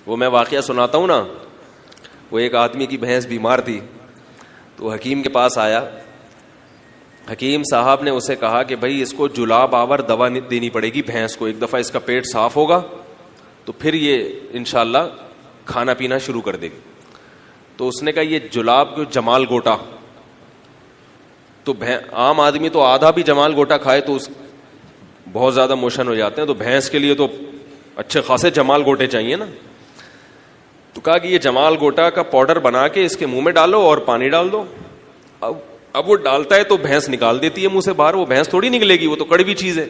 وہ میں واقعہ سناتا ہوں نا. وہ ایک آدمی کی بھینس بیمار تھی, تو حکیم کے پاس آیا. حکیم صاحب نے اسے کہا کہ بھائی اس کو جلاب آور دوا دینی پڑے گی بھینس کو, ایک دفعہ اس کا پیٹ صاف ہوگا تو پھر یہ انشاءاللہ کھانا پینا شروع کر دے گی. تو اس نے کہا یہ جلاب کو جمال گوٹا, تو عام آدمی تو آدھا بھی جمال گوٹا کھائے تو بہت زیادہ موشن ہو جاتے ہیں, تو بھینس کے لیے تو اچھے خاصے جمال گوٹے چاہیے نا. تو کہا کہ یہ جمال گوٹا کا پاؤڈر بنا کے اس کے منہ میں ڈالو اور پانی ڈال دو. اب وہ ڈالتا ہے تو بھینس نکال دیتی ہے منہ سے باہر, وہ بھینس تھوڑی نکلے گی, وہ تو کڑوی چیز ہے.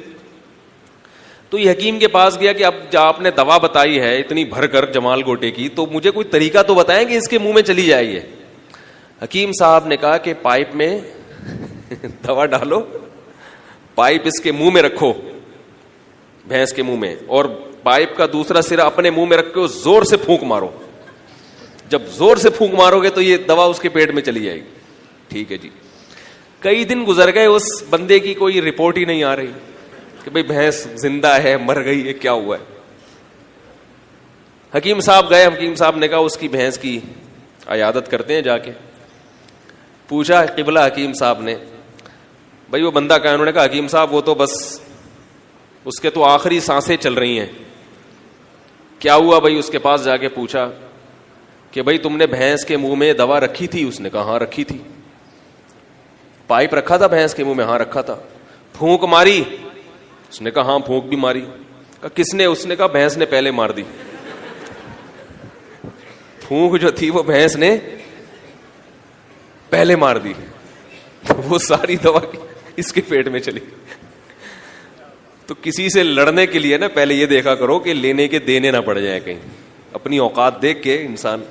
تو یہ حکیم کے پاس گیا کہ اب جب آپ نے دوا بتائی ہے اتنی بھر کر جمال گوٹے کی, تو مجھے کوئی طریقہ تو بتائیں کہ اس کے منہ میں چلی جائے. یہ حکیم صاحب نے کہا کہ پائپ میں دوا ڈالو, پائپ اس کے منہ میں رکھو, بھینس کے منہ میں, اور پائپ کا دوسرا سرا اپنے منہ میں رکھ کے زور سے پھونک مارو. جب زور سے پھونک مارو گے تو یہ دوا اس کے پیٹ میں چلی جائے گی. ٹھیک ہے جی. کئی دن گزر گئے, اس بندے کی کوئی رپورٹ ہی نہیں آ رہی کہ بھئی بھینس زندہ ہے مر گئی ہے کیا ہوا ہے. حکیم صاحب گئے, حکیم صاحب نے کہا اس کی بھینس کی عیادت کرتے ہیں. جا کے پوچھا قبلہ حکیم صاحب نے, بھئی وہ بندہ کہا. انہوں نے کہا حکیم صاحب وہ تو بس اس کے تو آخری سانسیں چل رہی ہیں. کیا ہوا بھئی؟ اس کے پاس جا کے پوچھا کہ بھئی تم نے بھینس کے منہ میں دوا رکھی تھی؟ اس نے کہا ہاں رکھی تھی. پائپ رکھا تھا بھینس کے منہ میں؟ ہاں رکھا تھا. پھونک ماری؟ اس نے کہا ہاں پھونک بھی ماری. کہا کس نے؟ اس نے کہا بھینس نے پہلے مار دی. پھونک جو تھی وہ بھینس نے پہلے مار دی, وہ ساری دوا اس کے پیٹ میں چلی. تو کسی سے لڑنے کے لیے نا پہلے یہ دیکھا کرو کہ لینے کے دینے نہ پڑ جائیں کہیں. اپنی اوقات دیکھ کے انسان